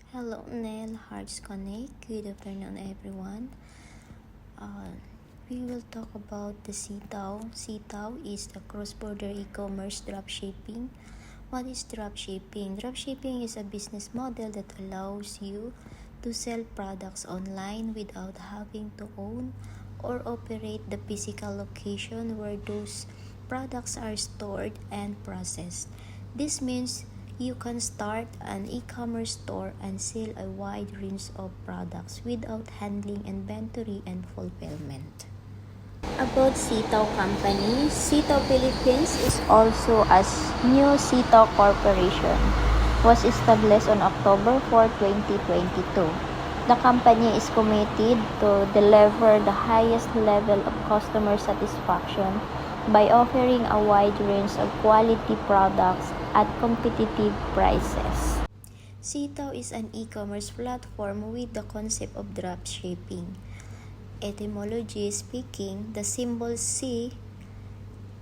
Hello, Nell Hearts Connect. Good afternoon, everyone. We will talk about the Sitaw. Sitaw is the cross-border e-commerce dropshipping. What is dropshipping? Dropshipping is a business model that allows you to sell products online without having to own or operate the physical location where those products are stored and processed. This means you can start an e-commerce store and sell a wide range of products without handling inventory and fulfillment. About Sitaw Company, Sitaw Philippines is also a new Sitaw Corporation was established on October 4, 2022. The company is committed to deliver the highest level of customer satisfaction by offering a wide range of quality products at competitive prices. Sitaw is an e-commerce platform with the concept of dropshipping. Etymology speaking, the symbol C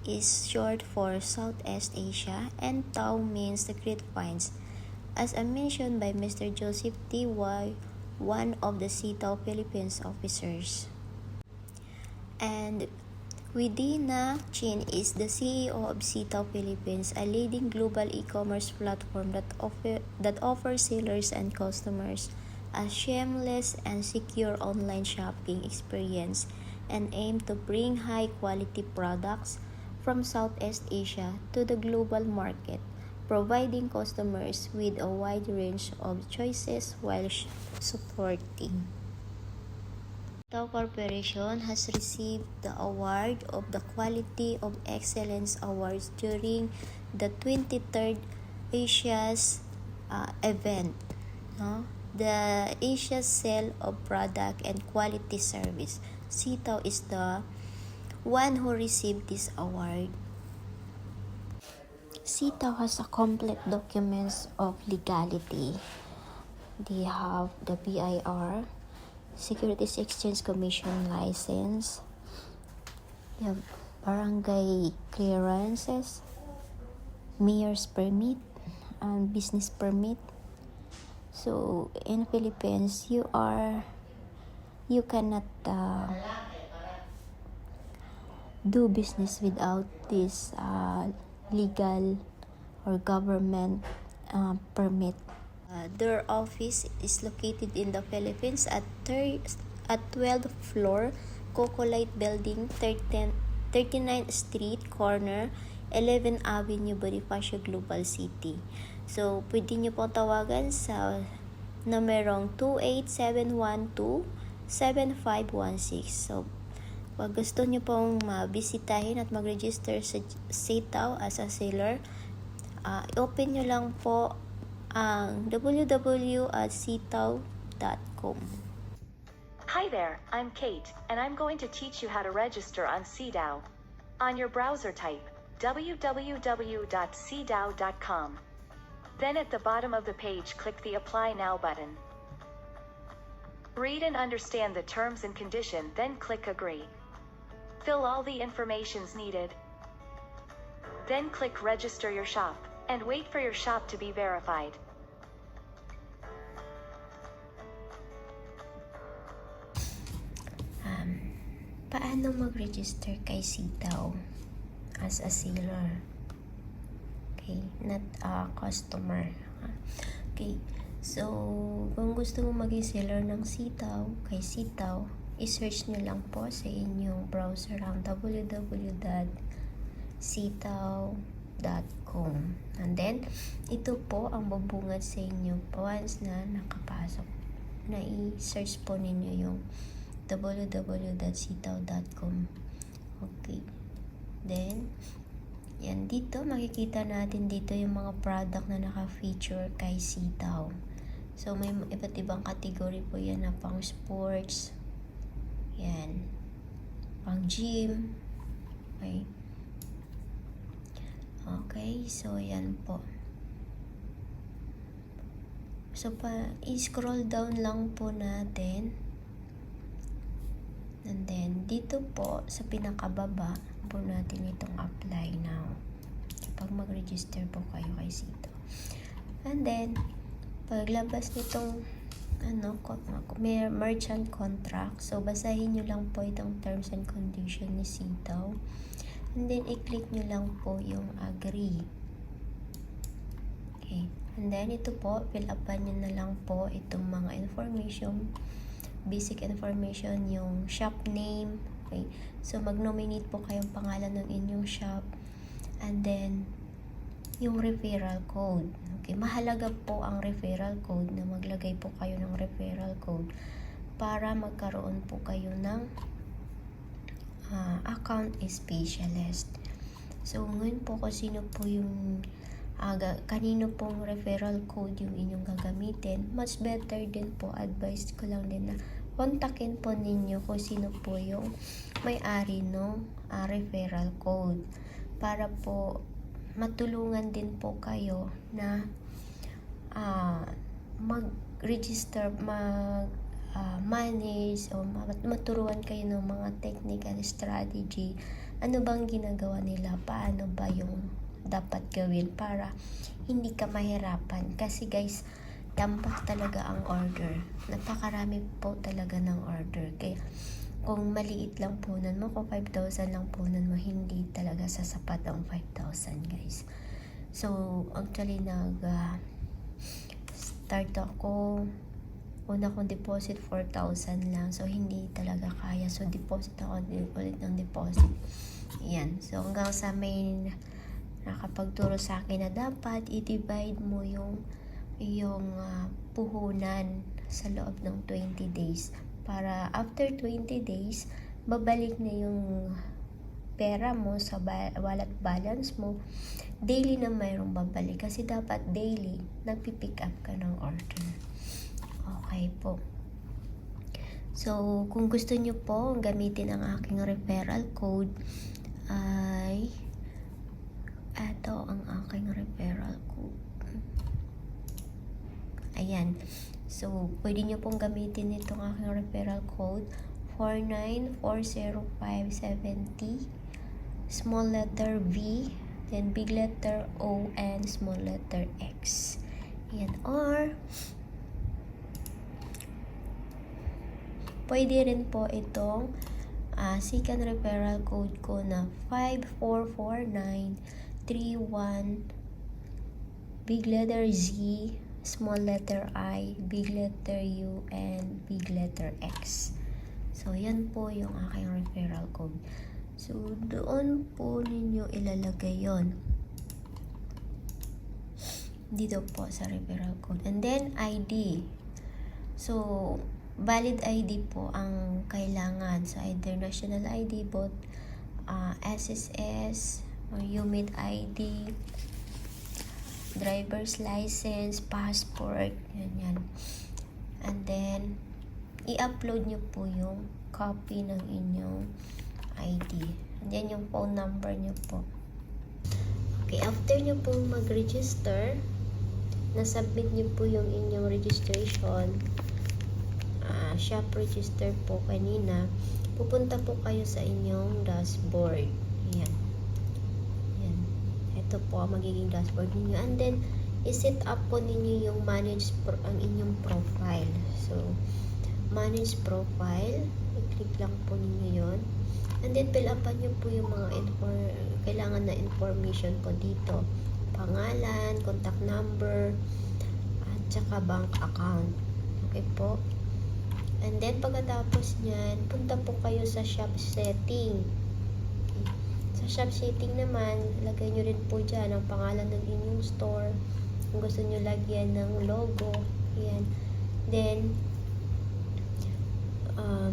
is short for Southeast Asia and Tao means the Great Finds. As mentioned by Mr. Joseph T.Y., one of the Sitaw Philippines officers. And Widina Chin is the CEO of Sitaw Philippines, a leading global e-commerce platform that offers sellers and customers a shameless and secure online shopping experience and aim to bring high-quality products from Southeast Asia to the global market, providing customers with a wide range of choices while supporting. Sitaw Corporation has received the award of the Quality of Excellence Awards during the 23rd Asia's event, the Asia Sale of Product and Quality Service. Sitaw is the one who received this award. Sitaw has a complete documents of legality. They have the BIR, Securities Exchange Commission license, they have barangay clearances, mayor's permit, and business permit. So in Philippines, you cannot do business without this legal or government permit. Their office is located in the Philippines at 12th floor, Cocolite Building, 39th Street, corner 11th Avenue, Bonifacio, Global City. So, pwede nyo pong tawagan sa numerong 28712-7516. So, pag gusto nyo pong mabisitahin at mag-register sa Sitaw as a seller, open nyo lang po ang www.sitaw.com. Hi there, I'm Kate, and I'm going to teach you how to register on Sitaw. On your browser type www.sitaw.com. Then at the bottom of the page click the Apply Now button. Read and understand the terms and condition, then click Agree. Fill all the informations needed. Then click Register your shop, and wait for your shop to be verified. Paano mag-register kay Sitaw as a seller? Okay, not a customer. Okay, so kung gusto mo maging seller ng Sitaw, kay Sitaw, i-search nyo lang po sa inyong browser ang www.sitaw.com. And then, ito po ang bubungad sa inyo once na nakapasok. Na i-search po ninyo yung www.sitaw.com. Okay. Then, yan dito, makikita natin dito yung mga product na naka-feature kay Sitaw. So, may iba't ibang category po yan na pang sports, yan, pang gym, okay. Okay, so yan po. So, i-scroll down lang po natin. And then, dito po, sa pinakababa po natin itong Apply Now. Kapag mag-register po kayo kay Sitaw. And then, paglabas nitong may merchant contract, so basahin nyo lang po itong terms and conditions ni Sitaw, and then i-click nyo lang po yung agree. Okay, and then ito po, fill upan nyo na lang po itong mga information, basic information, yung shop name. Okay, so mag-nominate po kayong pangalan ng inyong shop, and then yung referral code. Okay, mahalaga po ang referral code, na maglagay po kayo ng referral code para magkaroon po kayo ng account specialist. So ngayon po kung sino po yung kanino pong referral code yung inyong gagamitin, much better din po, advice ko lang din na kontakin po ninyo kung sino po yung may-ari ng referral code, para po matulungan din po kayo na mag-register, manage, o maturuan kayo ng mga technical strategy. Ano bang ginagawa nila? Paano ba yung dapat gawin para hindi ka mahirapan? Kasi guys, dampak talaga ang order. Napakarami po talaga ng order. Kaya kung maliit lang punan mo, kung 5,000 lang punan mo, hindi talaga sasapat ang 5,000 guys. So actually start ako, una kong deposit 4,000 lang, so hindi talaga kaya, so deposit ako ulit ng deposit. Yan, so hanggang sa may nakapagturo sa akin na dapat i-divide mo yung puhunan sa loob ng 20 days, para after 20 days babalik na yung pera mo sa wallet balance mo. Daily na mayroong babalik, kasi dapat daily nagpipick up ka ng order. Okay po. So kung gusto nyo po gamitin ang aking referral code, ay ito ang aking referral code. Ayan. So pwede nyo pong gamitin itong aking referral code, 4940570, small letter V, then big letter O, and small letter X. Yan. Or pwede rin po itong second referral code ko na 544931, big letter Z, small letter I, big letter U, and big letter X. So yan po yung aking referral code. So doon po ninyo ilalagay yon, dito po sa referral code. And then ID. So valid ID po ang kailangan. So either national ID, both SSS or UMID ID, driver's license, passport, yan. And then i-upload nyo po yung copy ng inyong ID. And then yung phone number nyo po. Okay, after nyo po mag-register, na-submit nyo po yung inyong registration, shop register po kanina, pupunta po kayo sa inyong dashboard. Yan. Ito po ang magiging dashboard ninyo. And then, i-set up po ninyo yung ang inyong profile. So, manage profile. I-click lang po ninyo yon. And then, fill upan nyo po yung mga kailangan na information po dito. Pangalan, contact number, at saka bank account. Okay po. And then, pagkatapos nyan, punta po kayo sa shop setting. Sa shop setting naman, lagay nyo rin po dyan ang pangalan ng inyong store. Kung gusto nyo lagyan ng logo, ayan. Then,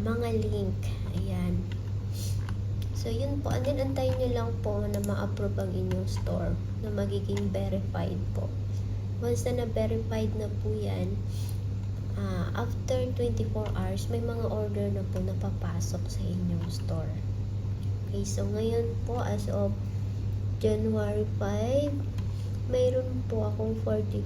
mga link, ayan. So, yun po. And then, antayin nyo lang po na ma-approve ang inyong store, na magiging verified po. Once na na-verified na po yan, after 24 hours, may mga order na po napapasok sa inyong store. Okay, so ngayon po, as of January 5, mayroon po akong 45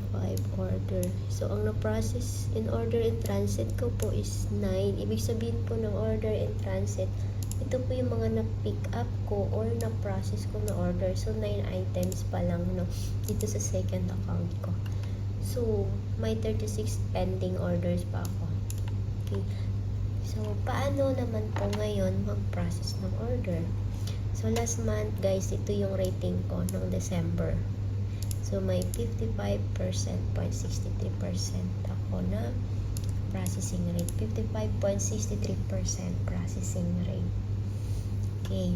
order. So, ang na-process in order in transit ko po is 9. Ibig sabihin po ng order in transit, ito po yung mga na-pick up ko or na-process ko na order. So, 9 items pa lang, no, dito sa second account ko. So, may 36 pending orders pa ako. Okay. So, paano naman po ngayon mag-process ng order? So, last month, guys, ito yung rating ko ng December. So, may 55.63% ako na processing rate. 55.63% processing rate. Okay.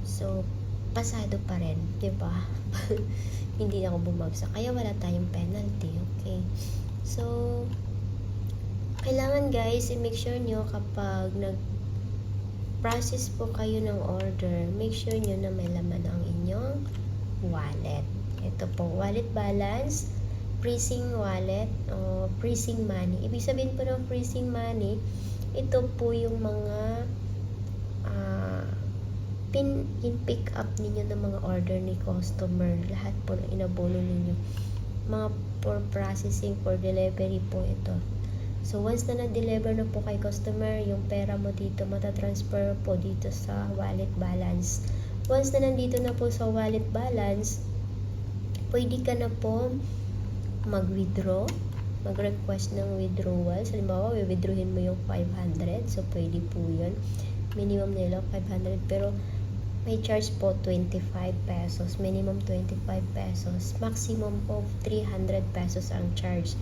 So, pasado pa rin, 'di ba? Hindi ako bumagsak. Kaya wala tayong penalty, okay? So, kailangan guys, i-make sure nyo kapag nag-process po kayo ng order, make sure nyo na may laman ang inyong wallet. Ito po, wallet balance, freezing wallet, o freezing money. Ibig sabihin po ng freezing money, ito po yung mga pick up ninyo ng mga order ni customer. Lahat po na inabono ninyo. Mga for processing, for delivery po ito. So, once na na-deliver na po kay customer, yung pera mo dito, matatransfer po dito sa wallet balance. Once na nandito na po sa wallet balance, pwede ka na po mag-withdraw, mag-request ng withdrawal. Halimbawa, withdrawin mo yung 500. So, pwede po yun. Minimum nila 500. Pero, may charge po 25 pesos. Minimum 25 pesos. Maximum of 300 pesos ang charge.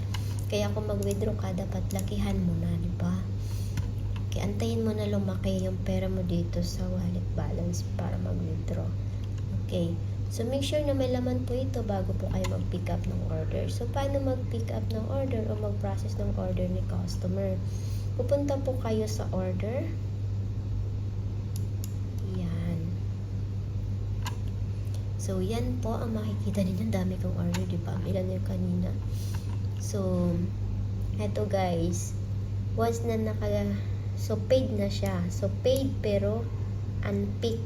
Kaya kung mag-withdraw ka, dapat lakihan mo na, di ba? Kaya antayin mo na lumaki yung pera mo dito sa wallet balance para mag-withdraw. Okay. So, make sure na may laman po ito bago po kayo mag-pick up ng order. So, paano mag-pick up ng order o mag-process ng order ni customer? Pupunta po kayo sa order. Yan. So, yan po ang makikita ninyo. Dami kong order, di ba? Ilan yung kanina. So, eto guys. Once na so, paid na siya. So, paid pero unpick.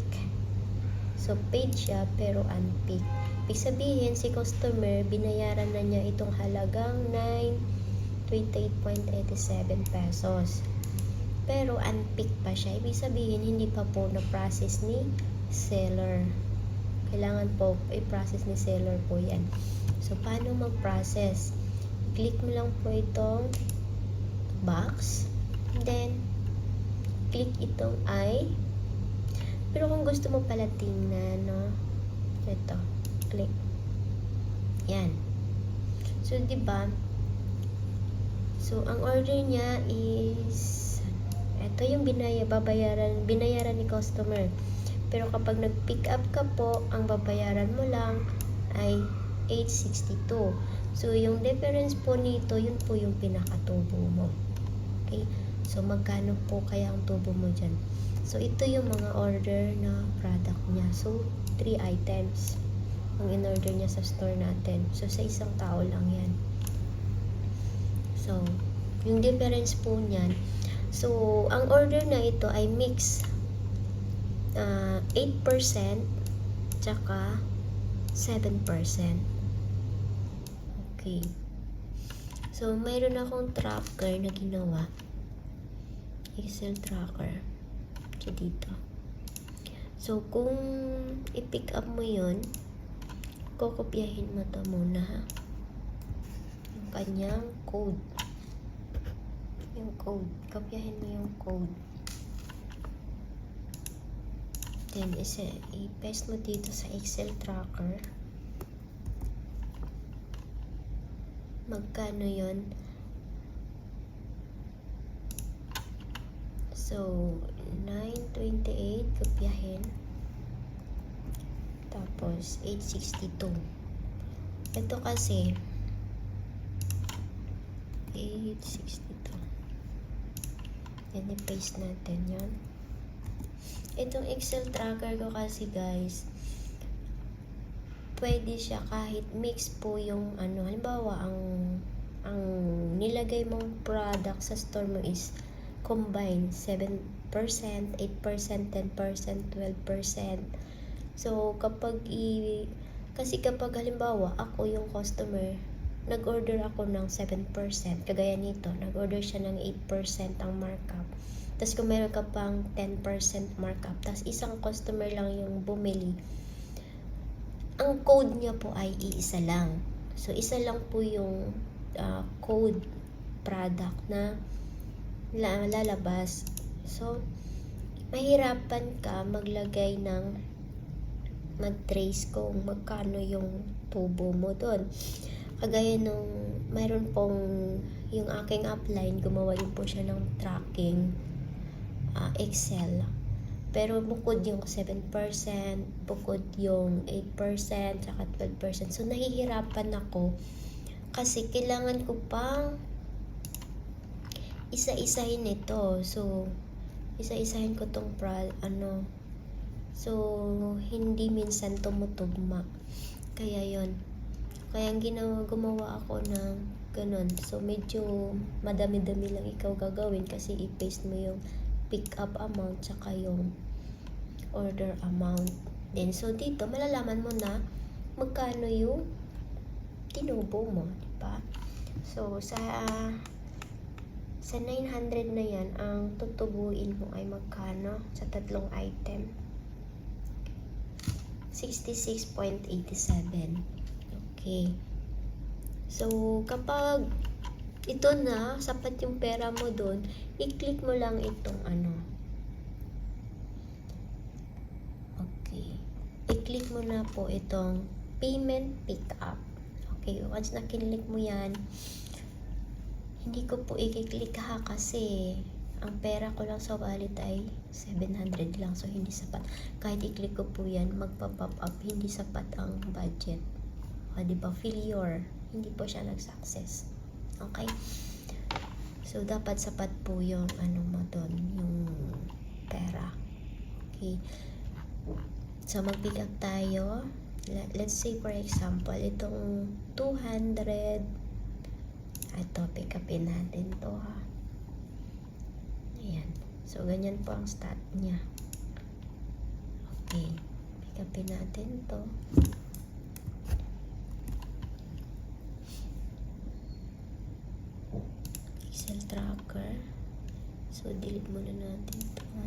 So, paid siya pero unpick. Ibig sabihin, si customer, binayaran na niya itong halagang 928.87 pesos. Pero unpick pa siya. Ibig sabihin, hindi pa po na-process ni seller. Kailangan po i-process ni seller po yan. So, paano mag-process? Click mo lang po itong box. Then, click itong I. Pero kung gusto mo pala tingnan, no? Ito. Click. Yan. So, diba? So, ang order niya is ito yung binayaran ni customer. Pero kapag nag-pick up ka po, ang babayaran mo lang ay 862. So, yung difference po nito, yun po yung pinakatubo mo. Okay? So, magkano po kaya ang tubo mo dyan? So, ito yung mga order na product niya. So, 3 items ang in-order niya sa store natin. So, sa isang tao lang yan. So, yung difference po niyan. So, ang order na ito ay mix. 8% tsaka 7%. Okay. So, mayroon akong tracker na ginawa. Excel tracker. So, dito. So, kung i-pick up mo yun, kokopyahin mo to muna, ha? Yung kanyang code. Yung code. Kopyahin mo yung code. Then, i-paste mo dito sa Excel tracker. Magkano yun? So, 928, kopyahin. Tapos, 862. Ito kasi, 862. Then, i-paste natin yun. Itong Excel tracker ko kasi guys, pwede siya kahit mix po yung halimbawa, ang nilagay mong product sa store mo is combined 7%, 8%, 10%, 12%. So, kasi kapag halimbawa, ako yung customer, nag-order ako ng 7%, kagaya nito, nag-order siya ng 8% ang markup. Tapos kung meron ka pang 10% markup, tapos isang customer lang yung bumili, ang code niya po ay iisa lang. So, isa lang po yung code product na lalabas. So, mahirapan ka maglagay ng mag-trace kung magkano yung tubo mo doon. Kagaya nung mayroon pong yung aking upline, gumawa yun po siya ng tracking Excel. Pero bukod yung 7%, bukod yung 8%, saka 12%. So, nahihirapan ako kasi kailangan ko pang isa-isahin ito. So, isa-isahin ko tong So, hindi minsan tumutugma. Kaya yon. Kaya gumawa ako ng ganun. So, medyo madami-dami lang ikaw gagawin kasi i-paste mo yung pick up amount tsaka yung order amount. Then, so dito, malalaman mo na magkano yung tinubo mo. Diba? So, sa 900 na yan, ang tutubuin mo ay magkano sa tatlong item? 66.87. Okay. So, kapag ito na, sapat yung pera mo doon, i-click mo lang itong Okay. I-click mo na po itong payment pickup. Okay. Once na kinlik mo yan, hindi ko po i-click ha kasi ang pera ko lang sa wallet ay 700 lang. So, hindi sapat. Kahit i-click ko po yan, magpa-pop up. Hindi sapat ang budget. O, diba? Failure. Hindi po siya nag-success. Okay? So, dapat sapat po yung mo doon. Yung pera. Okay? So, mag-pick up tayo. Let's say, for example, itong 200. Ito, pick upin natin to ha. Ayan. So, ganyan po ang stat niya. Okay. Pick upin natin to. Excel tracker. So, delete muna natin to ha.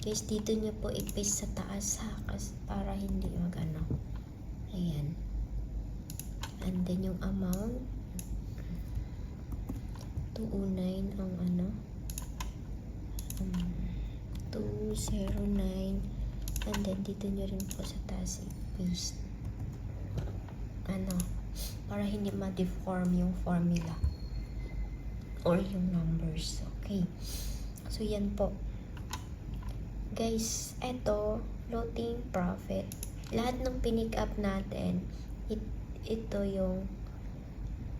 Guys, dito nyo po i-paste sa taas ha, kasi para hindi ayan. And then yung amount 209 ang 209, and then dito nyo rin po sa taas i-paste para hindi ma-deform yung formula or yung numbers. Okay, so yan po guys. Eto, floating profit, lahat ng pinick up natin, ito yung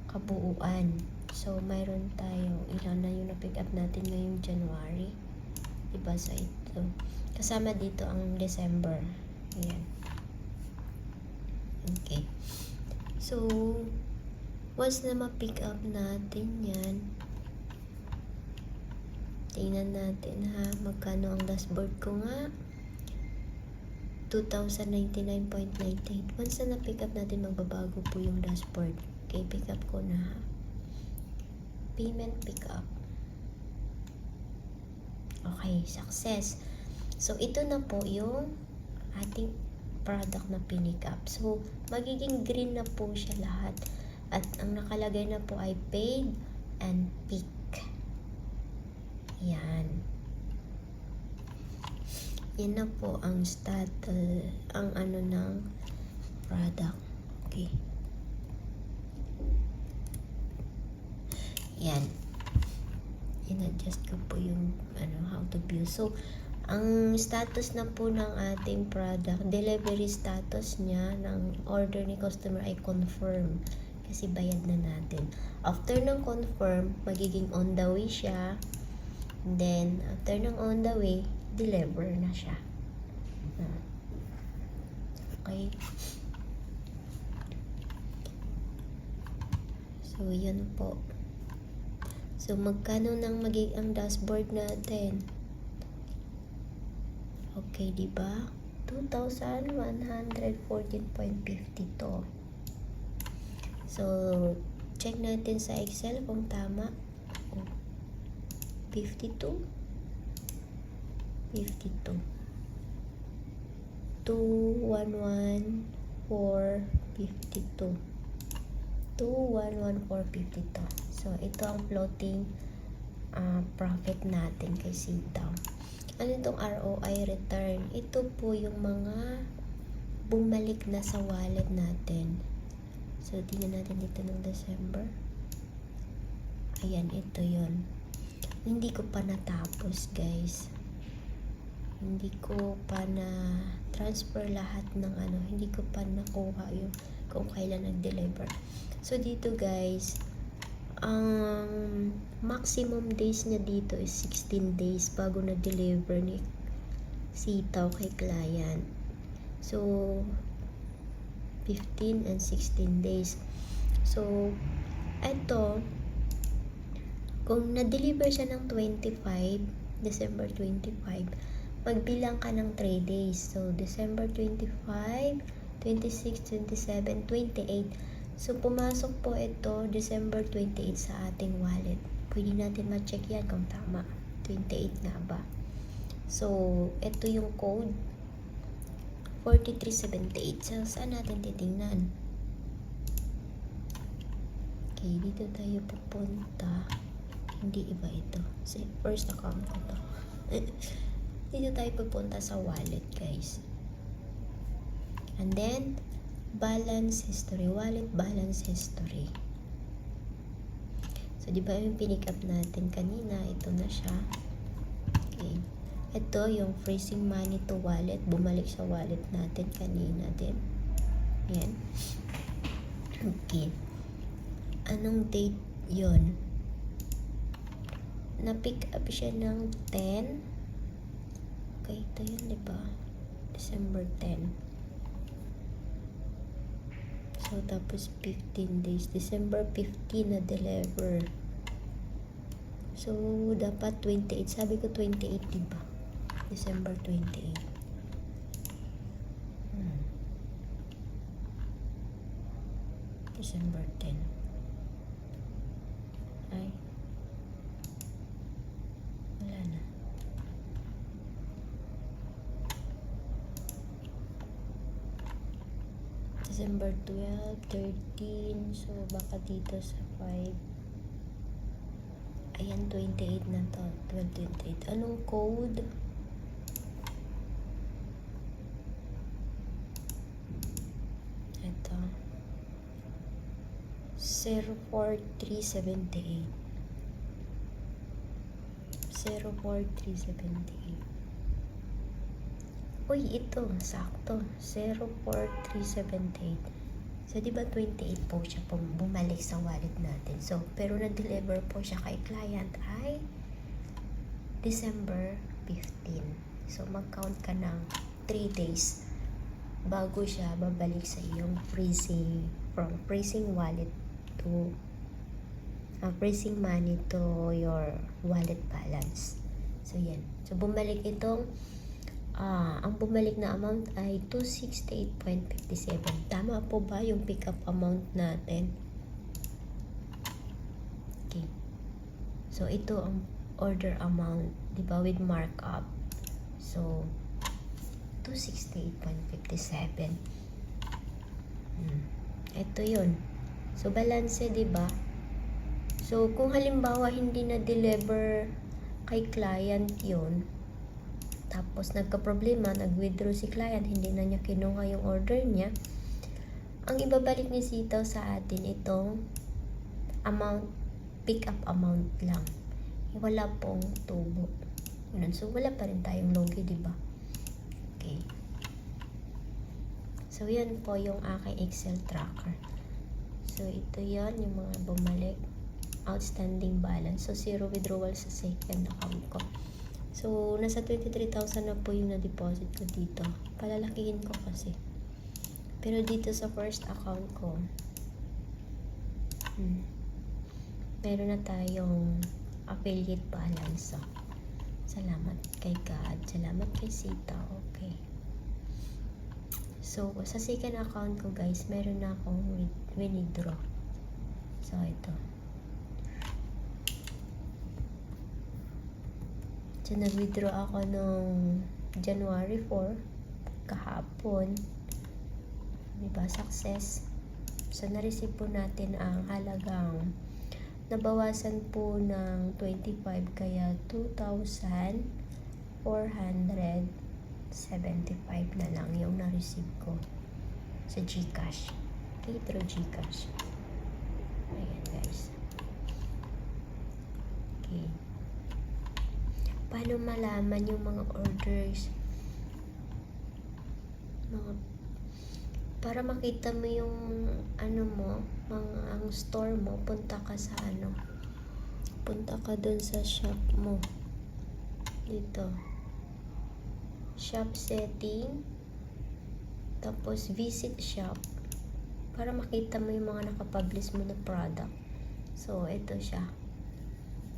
kabuuan. So, mayroon tayo, ilan na yung na-pick up natin ngayong January. Diba? So, ito. Kasama dito ang December. Ayan. Okay. So, once na ma-pick up natin yan, tingnan natin ha, magkano ang dashboard ko nga. 2,099.98. Once na na-pick up natin, magbabago po yung dashboard. Okay, pick up ko na ha. Payment pick up. Okay, success. So, ito na po yung ating product na pinick up. So, magiging green na po siya lahat. At ang nakalagay na po ay paid and pick. Yan. Yan na po ang ng product. Okay. Yan. In-adjust ko po yung how to view. So, ang status na po ng ating product, delivery status niya ng order ni customer ay confirm. Kasi bayad na natin. After ng confirm, magiging on the way siya. Then, after ng on the way, deliver na siya. Okay. So, yan po. So, magkano nang magiging ang dashboard natin? Okay, di ba? 2,114.52. So, check natin sa Excel kung tama. 52. 52. 211,452. 211,452. So, ito ang floating profit natin kay Sitaw. Ano itong ROI return? Ito po yung mga bumalik na sa wallet natin. So, tingnan natin dito ng December. Ayan, ito yon. Hindi ko pa natapos, guys. Hindi ko pa na transfer lahat ng hindi ko pa nakuha yung kung kailan nag-deliver. So, dito guys, ang maximum days niya dito is 16 days bago na-deliver ni Sitaw kay client. So, 15 and 16 days. So, ito, kung na-deliver siya ng 25, December 25, magbilang ka ng 3 days. So, December 25, 26, 27, 28. So, pumasok po ito December 28 sa ating wallet. Pwede natin ma-check yan kung tama. 28 nga ba? So, ito yung code. 4378. So, saan natin titingnan? Okay, dito tayo pupunta. Hindi iba ito. Kasi first account ko to. Dito tayo pupunta sa wallet, guys. And then, balance history. Wallet balance history. So, di ba yung pinick up natin kanina? Ito na siya. Okay. Ito yung freezing money to wallet. Bumalik sa wallet natin kanina din. Yan. Okay. Anong date yon? Na-pick up siya ng 10. Okay, ito yun, diba? December 10. So, tapos 15 days. December 15 na deliver. So, dapat 28. Sabi ko 28, diba? December 28. December 10. Ay. Wala na. December 12, 13. So, baka dito sa 5. Ayan, 28 na to. 12, 28. Anong code? Ito. 04378. 04378. Uy, ito, sakto. 04378. So, di ba 28 po siya bumalik sa wallet natin. So, pero na-deliver po siya kay client ay December 15. So, mag-count ka ng 3 days bago siya babalik sa iyong from freezing wallet to freezing money to your wallet balance. So, yan. So, bumalik itong ang bumalik na amount ay 268.57. Tama po ba yung pick up amount natin? Okay. So, ito ang order amount, di ba, with markup. So, 268.57. Ito yun. So, balance, di ba? So, kung halimbawa hindi na-deliver kay client yun, tapos nagka-problema, nag-withdraw si client, hindi na niya kinuha yung order niya, ang ibabalik ni Sitaw sa atin itong amount, pick up amount lang. Wala pong tubo. So, wala pa rin tayong logi, diba? Okay. So, yan po yung aking Excel tracker. So, ito yan, yung mga bumalik. Outstanding balance. So, 0 withdrawal sa second account ko. So, nasa 23,000 na po yung na-deposit ko dito. Palalakihin ko kasi. Pero dito sa first account ko, meron na tayong affiliate balance. So, salamat kay God. Salamat kay Sitaw. Okay. So, sa second account ko, guys, meron na akong withdraw. So, ito. So, nag-withdraw ako nung January 4, kahapon. Diba? Success. So, na-receive po natin ang halagang nabawasan po ng 25, kaya 2,475 na lang yung na-receive ko sa GCash. Okay, through GCash. Ayan, guys. Okay. Paano malaman yung mga orders? Para makita mo yung ang store mo, punta ka dun sa shop mo. Dito. Shop setting. Tapos visit shop. Para makita mo yung mga nakapublish mo na product. So, ito siya.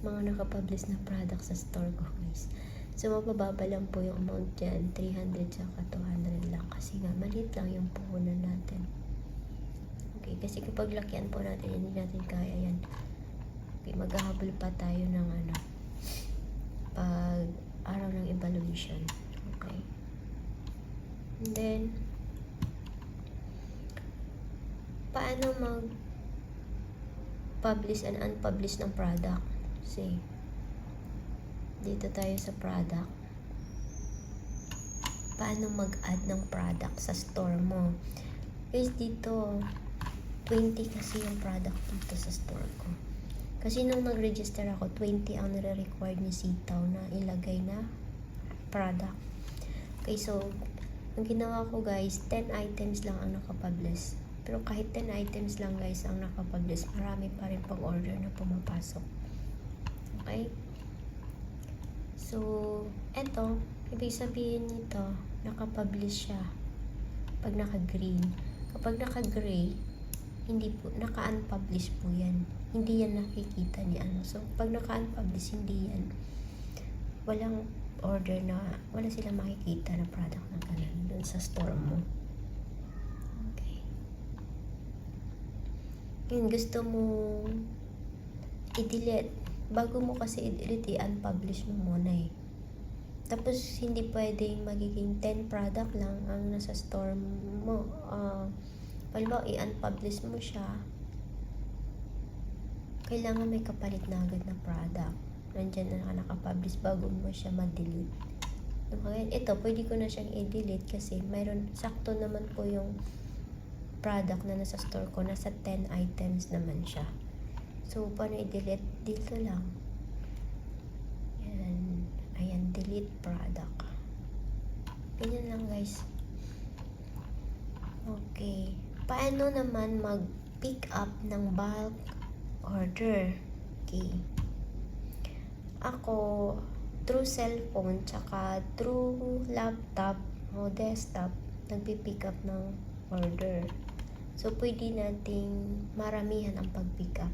Mga nakapublish na product sa store ko, guys. So, mabababa lang po yung amount dyan. 300 saka 200 lang. Kasi nga, maliit lang yung puhunan natin. Okay, kasi kapag lakihan po natin, hindi natin kaya yan. Okay, maghahabol pa tayo ng pag araw ng evaluation. Okay. And then, paano mag-publish and unpublish ng product? See, dito tayo sa product. Paano mag-add ng product sa store mo? Guys, dito 20 kasi yung product dito sa store ko. Kasi nung nag-register ako, 20 ang nire-required ni Sitaw na ilagay na product. Okay, so ang ginawa ko, guys, 10 items lang ang nakapublish. Pero kahit 10 items lang, guys, ang nakapublish, marami pa rin pang order na pumapasok. Okay? So, eto, ibig sabihin nito, nakapublish siya pag naka-green. Kapag naka-gray, hindi po, naka-unpublish po yan. Hindi yan nakikita ni ano. So, pag naka-unpublish, hindi yan. Walang order na, wala silang makikita na product na ganun dun sa store mo. Okay. Yun, gusto mo i-delete. Bago mo kasi i-delete, i-unpublish mo muna eh. Tapos, hindi pwedeng magiging 10 product lang ang nasa store mo. Halimbawa, i-unpublish mo siya, kailangan may kapalit na agad na product. Nandyan na nakapublish bago mo siya ma-delete. Okay? Ito, pwede ko na siyang i-delete kasi mayroon, sakto naman po yung product na nasa store ko. Nasa 10 items naman siya. So, paano i-delete? Dito lang. Yan. Ayan, delete product. Ganyan lang, guys. Okay. Paano naman mag-pick up ng bulk order? Okay. Ako, through cellphone, tsaka through laptop o desktop, nagpipick up ng order. So, pwede nating maramihan ang pag-pick up.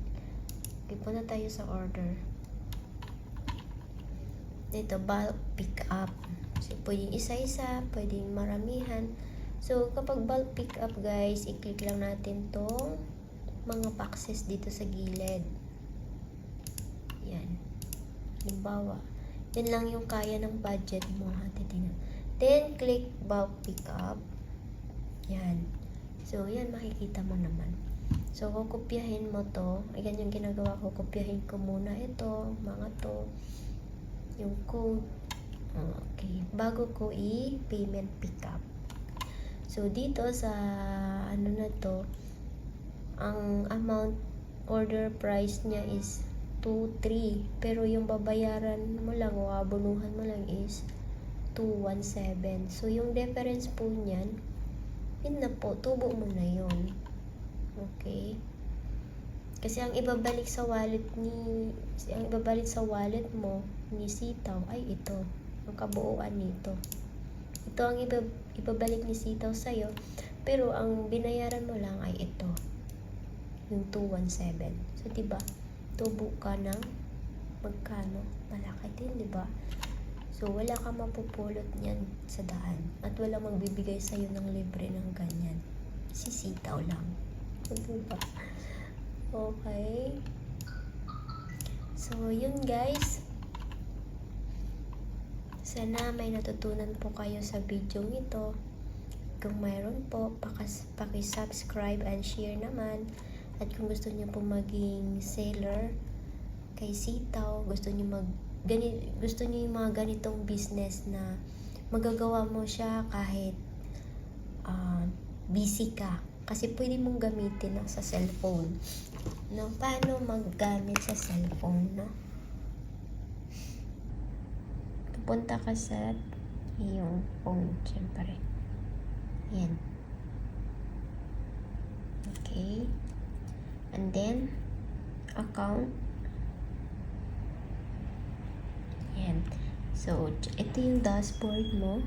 Okay, punta tayo sa order. Dito, bulk pick up. So, pwedeng isa-isa, pwedeng maramihan. So, kapag bulk pick up, guys, i-click lang natin tong mga boxes dito sa gilid. Yan. Halimbawa, yan lang yung kaya ng budget mo. Then, click bulk pick up. Yan. So, yan, makikita mo naman. So, kukopyahin mo to. Ayan yung ginagawa ko. Kopyahin ko muna ito, mga to. Yung code. Okay. Bago ko i-payment pick up. So, dito sa ano na to, ang amount order price niya is 2,300. Pero yung babayaran mo lang o abonuhan mo lang is 217. So, yung difference po niyan, yun na po, tubo mo na yun. Okay? Kasi ang ibabalik sa wallet mo ni Sitaw ay ito. Ang kabuuan nito. Ito ang ibabalik ni Sitaw sa'yo. Pero ang binayaran mo lang ay ito. Yung 217. So, diba? Tubo ka ng magkano? Malaki din, diba? So, wala kang mapupulot niyan sa daan. At wala magbibigay sa'yo ng libre ng ganyan. Si Sitaw lang. Diba? Okay. So, yun guys. Sana may natutunan po kayo sa video ito. Kung mayroon po, paki-subscribe and share naman. At kung gusto niyo po maging seller kay Sitaw, gusto niyo yung mga ganitong business na magagawa mo siya kahit busy ka. Kasi pwede mong gamitin sa cellphone. No? Paano maggamit sa cellphone, no? Punta ka sa iyong phone, syempre. Yan. Okay. And then, account. Yan. So, ito yung dashboard mo.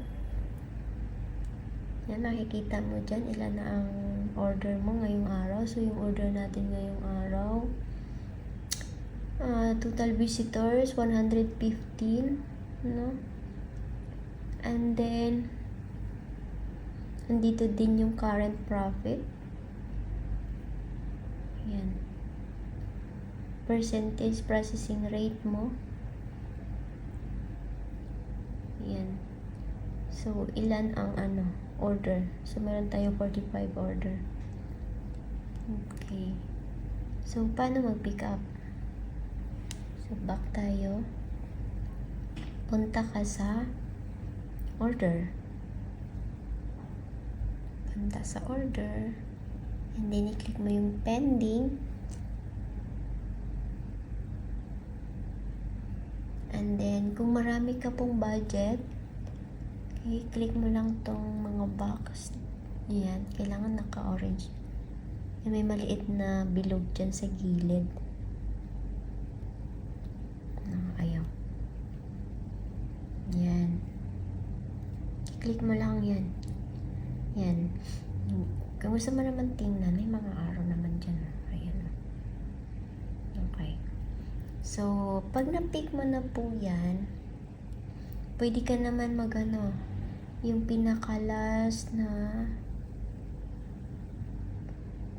Yan, nakikita mo dyan ilan na ang order mo ngayong araw. So, yung order natin ngayong araw, total visitors, 115. No? And then, andito din yung current profit. Yan. Percentage processing rate mo. Yan. So, ilan ang order. So, meron tayo 45 order. Okay. So, paano mag-pick up? So, back tayo. Punta ka sa order. Punta sa order. And then, i-click mo yung pending. And then, kung marami ka pong budget, okay, click mo lang tong mga box. Yan. Kailangan naka-orange. May maliit na bilog dyan sa gilid. Ayaw. Yan. Click mo lang yan. Yan. Kung gusto mo naman tingnan, may mga araw naman dyan. Ayan. Okay. So, pag na-pick mo na po yan, pwede ka naman yung pinaka-last na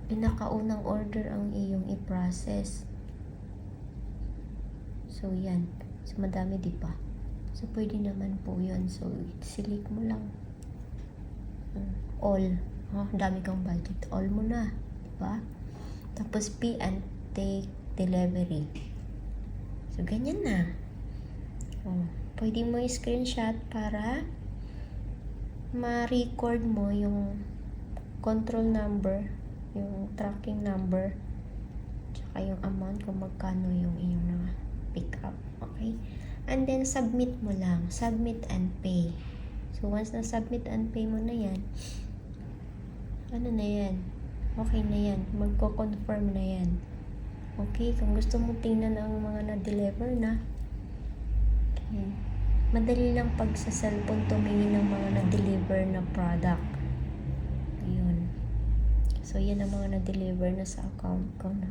pinakaunang order ang iyong i-process. So, yan. So, madami di ba? So, pwede naman po yun. So, select mo lang. All. Dami kang budget. All mo na. Diba? Tapos, pay and take delivery. So, ganyan na. Pwede mo i-screenshot para ma-record mo yung control number, yung tracking number, tsaka yung amount kung magkano yung iyong pick up. Okay? And then, submit mo lang. Submit and pay. So, once na submit and pay mo na yan, ano na yan? Okay na yan. Magko-confirm na yan. Okay? Kung gusto mo tingnan ang mga na-deliver na, okay. Madali lang pag sa cellphone tumingin ng mga na-deliver na product. Ayun. So, yan ang mga na-deliver na sa account ko na.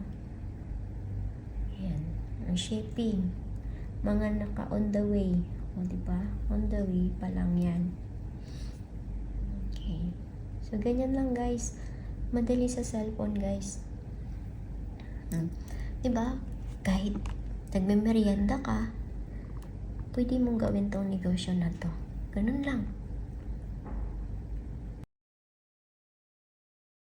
Yan. Ang shipping. Mga naka on the way. O, diba? On the way pa lang yan. Okay. So, ganyan lang, guys. Madali sa cellphone, guys. Diba? Kahit nagme-merienda ka, pwede mong gawin tong negosyo na to. Ganun lang.